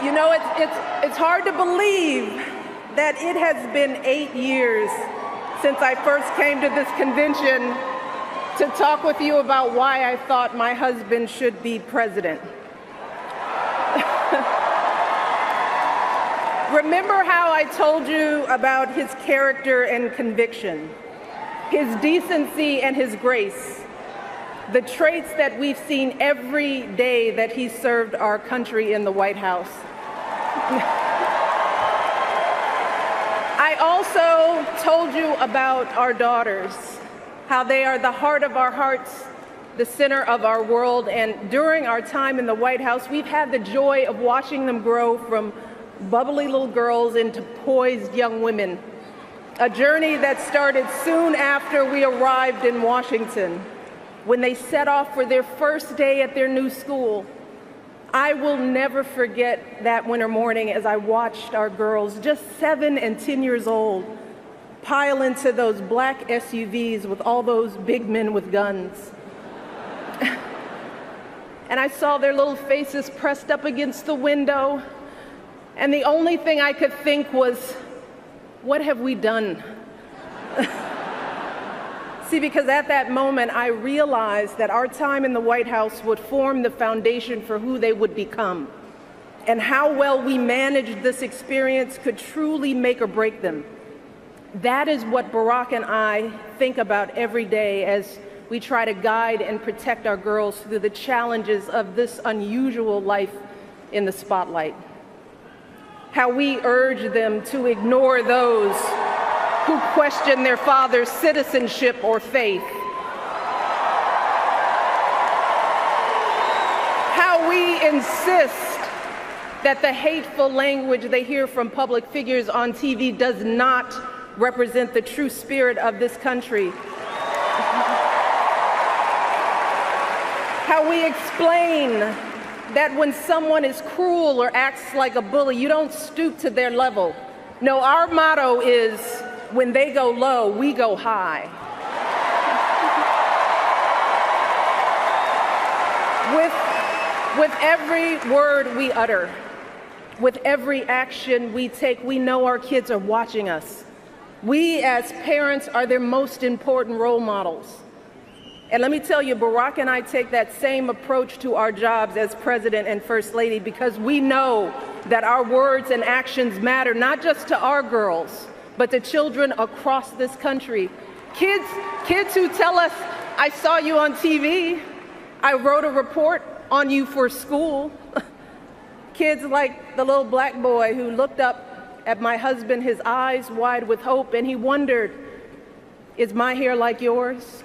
You know, it's hard to believe that it has been 8 years since I first came to this convention to talk with you about why I thought my husband should be president. Remember how I told you about his character and conviction, his decency and his grace, the traits that we've seen every day that he served our country in the White House. I also told you about our daughters, how they are the heart of our hearts, the center of our world, and during our time in the White House, we've had the joy of watching them grow from bubbly little girls into poised young women, a journey that started soon after we arrived in Washington, when they set off for their first day at their new school. I will never forget that winter morning as I watched our girls, just 7 and 10 years old, pile into those black SUVs with all those big men with guns. And I saw their little faces pressed up against the window, and the only thing I could think was, what have we done? See, because at that moment, I realized that our time in the White House would form the foundation for who they would become, and how well we managed this experience could truly make or break them. That is what Barack and I think about every day as we try to guide and protect our girls through the challenges of this unusual life in the spotlight. How we urge them to ignore those who question their father's citizenship or faith. How we insist that the hateful language they hear from public figures on TV does not represent the true spirit of this country. How we explain that when someone is cruel or acts like a bully, you don't stoop to their level. No, our motto is, when they go low, we go high. With every word we utter, with every action we take, we know our kids are watching us. We as parents are their most important role models. And let me tell you, Barack and I take that same approach to our jobs as President and First Lady, because we know that our words and actions matter, not just to our girls, but to children across this country. Kids who tell us, I saw you on TV, I wrote a report on you for school. Kids like the little black boy who looked up at my husband, his eyes wide with hope, and he wondered, is my hair like yours?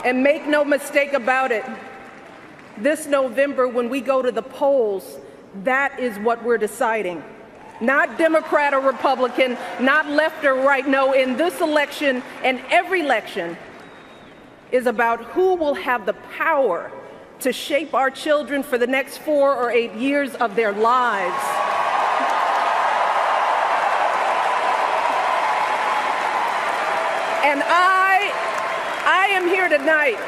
And make no mistake about it, this November when we go to the polls, that is what we're deciding. Not Democrat or Republican, not left or right. No, in this election and every election is about who will have the power to shape our children for the next 4 or 8 years of their lives. And I am here tonight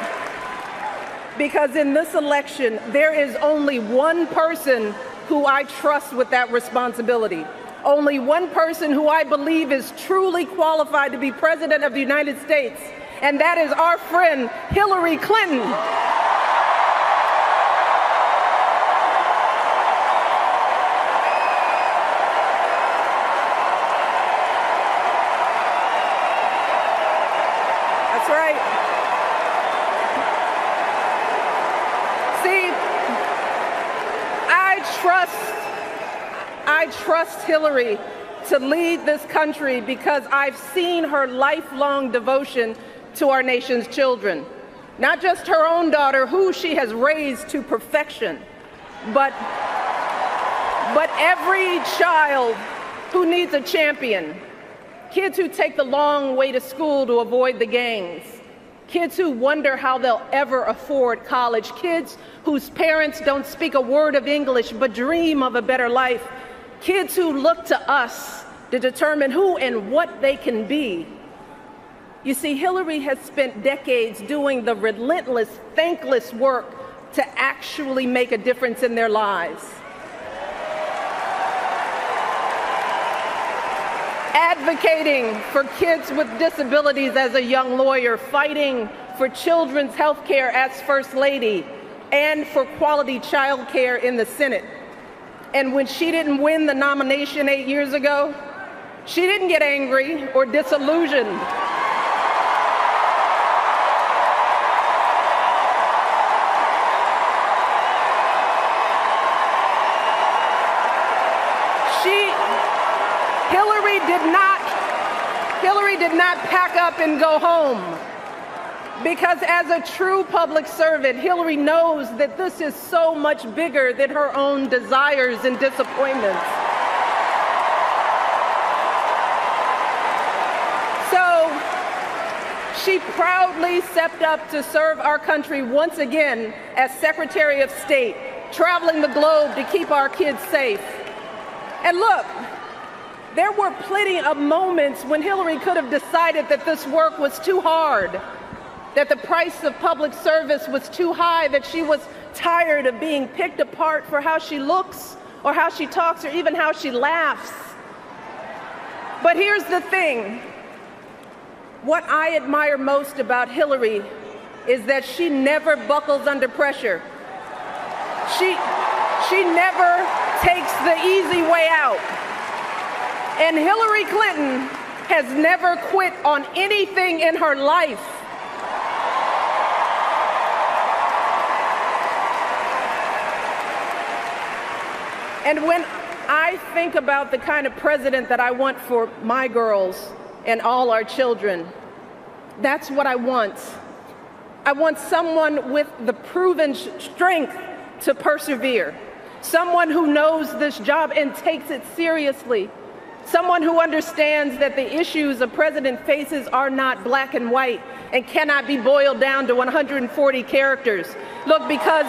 because in this election, there is only one person who I trust with that responsibility. Only one person who I believe is truly qualified to be President of the United States, and that is our friend Hillary Clinton. That's right. See, I trust Hillary to lead this country because I've seen her lifelong devotion to our nation's children. Not just her own daughter, who she has raised to perfection, but every child who needs a champion. Kids who take the long way to school to avoid the gangs. Kids who wonder how they'll ever afford college. Kids whose parents don't speak a word of English but dream of a better life. Kids who look to us to determine who and what they can be. You see, Hillary has spent decades doing the relentless, thankless work to actually make a difference in their lives. advocating for kids with disabilities as a young lawyer, fighting for children's health care as First Lady, and for quality child care in the Senate. And when she didn't win the nomination 8 years ago, she didn't get angry or disillusioned. Hillary did not pack up and go home, because as a true public servant, Hillary knows that this is so much bigger than her own desires and disappointments. So she proudly stepped up to serve our country once again as Secretary of State, traveling the globe to keep our kids safe. And look, there were plenty of moments when Hillary could have decided that this work was too hard, that the price of public service was too high, that she was tired of being picked apart for how she looks or how she talks or even how she laughs. But here's the thing. What I admire most about Hillary is that she never buckles under pressure. She never takes the easy way out. And Hillary Clinton has never quit on anything in her life. And when I think about the kind of president that I want for my girls and all our children, that's what I want. I want someone with the proven strength to persevere, someone who knows this job and takes it seriously, someone who understands that the issues a president faces are not black and white and cannot be boiled down to 140 characters. Look, because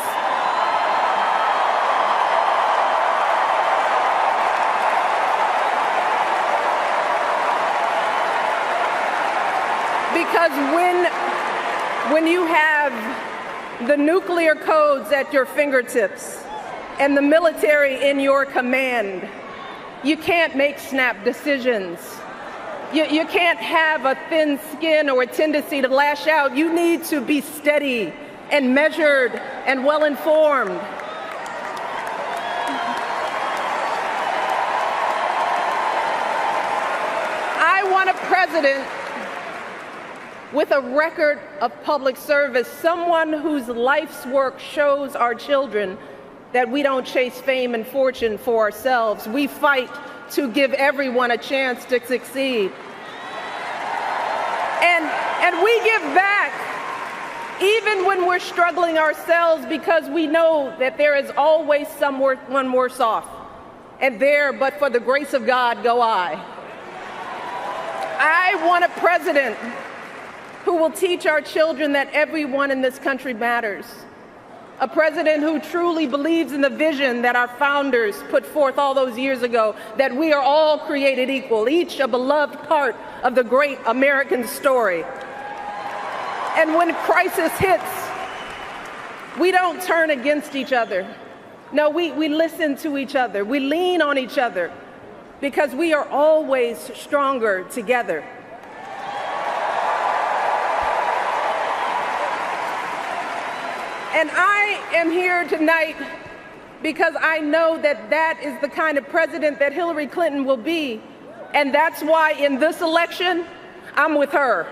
when you have the nuclear codes at your fingertips and the military in your command, you can't make snap decisions. You can't have a thin skin or a tendency to lash out. You need to be steady and measured and well-informed. I want a president with a record of public service, someone whose life's work shows our children that we don't chase fame and fortune for ourselves. We fight to give everyone a chance to succeed. And we give back even when we're struggling ourselves, because we know that there is always someone worse off. And there, but for the grace of God, go I. I want a president who will teach our children that everyone in this country matters. A president who truly believes in the vision that our founders put forth all those years ago, that we are all created equal, each a beloved part of the great American story. And when crisis hits, we don't turn against each other. No, we listen to each other. We lean on each other, because we are always stronger together. And I am here tonight because I know that that is the kind of president that Hillary Clinton will be. And that's why in this election, I'm with her.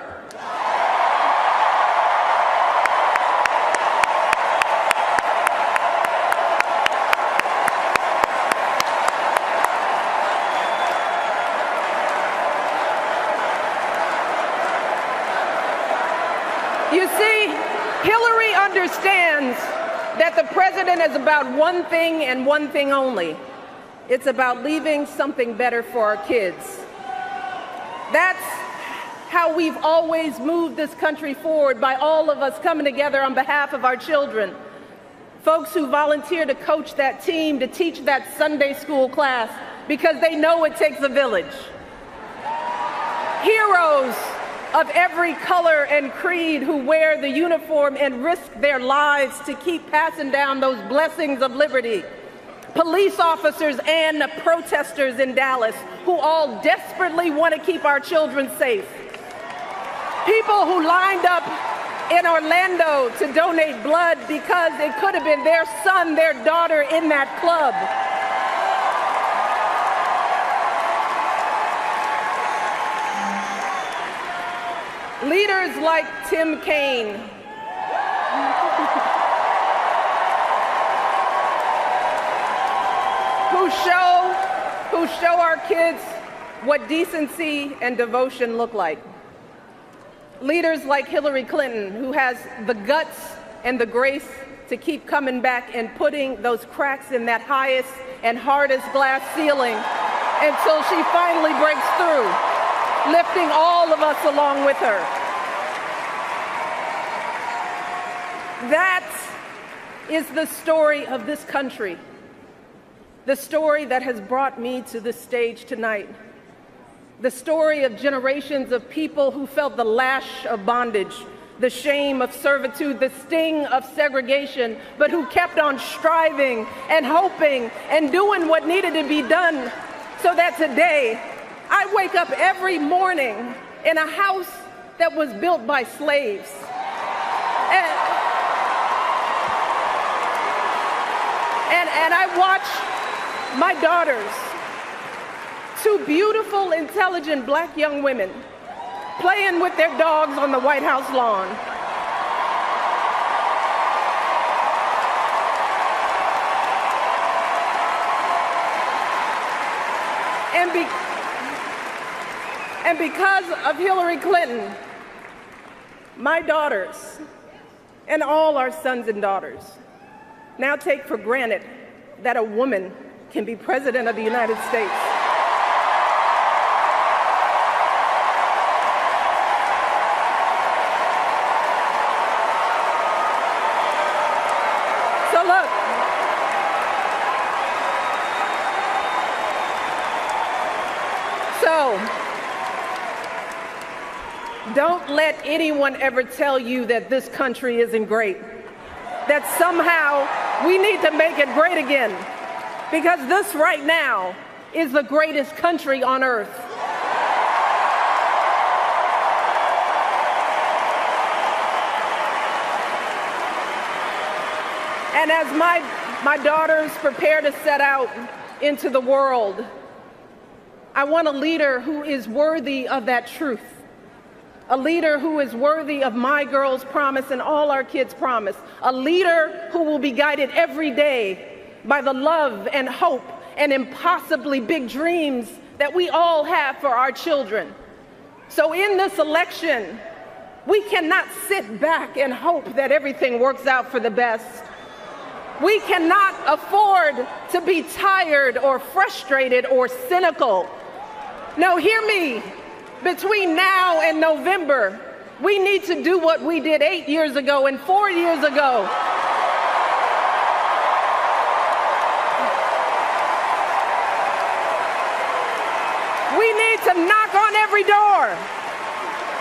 You see, Hillary understands that the president is about one thing and one thing only. It's about leaving something better for our kids. That's how we've always moved this country forward, by all of us coming together on behalf of our children. Folks who volunteer to coach that team, to teach that Sunday school class, because they know it takes a village. Heroes of every color and creed who wear the uniform and risk their lives to keep passing down those blessings of liberty. police officers and protesters in Dallas who all desperately want to keep our children safe, people who lined up in Orlando to donate blood because it could have been their son, their daughter in that club. Leaders like Tim Kaine, who show our kids what decency and devotion look like. Leaders like Hillary Clinton, who has the guts and the grace to keep coming back and putting those cracks in that highest and hardest glass ceiling until she finally breaks through, lifting all of us along with her. That is the story of this country, the story that has brought me to this stage tonight. The story of generations of people who felt the lash of bondage, the shame of servitude, the sting of segregation, but who kept on striving and hoping and doing what needed to be done so that today I wake up every morning in a house that was built by slaves. And I watch my daughters, two beautiful, intelligent black young women, playing with their dogs on the White House lawn. And because of Hillary Clinton, my daughters and all our sons and daughters now take for granted that a woman can be president of the United States. So look, don't let anyone ever tell you that this country isn't great, that somehow we need to make it great again, because this right now is the greatest country on earth. And as my daughters prepare to set out into the world, I want a leader who is worthy of that truth, a leader who is worthy of my girls' promise and all our kids' promise, a leader who will be guided every day by the love and hope and impossibly big dreams that we all have for our children. So in this election, we cannot sit back and hope that everything works out for the best. We cannot afford to be tired or frustrated or cynical. No, hear me. Between now and November, we need to do what we did 8 years ago and 4 years ago. We need to knock on every door.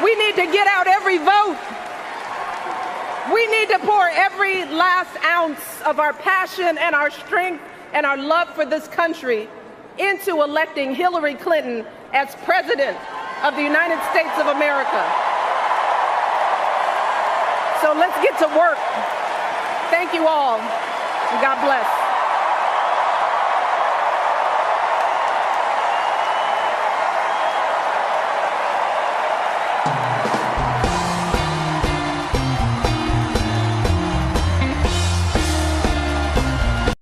We need to get out every vote. We need to pour every last ounce of our passion and our strength and our love for this country into electing Hillary Clinton as president of the United States of America. So let's get to work. Thank you all, and God bless.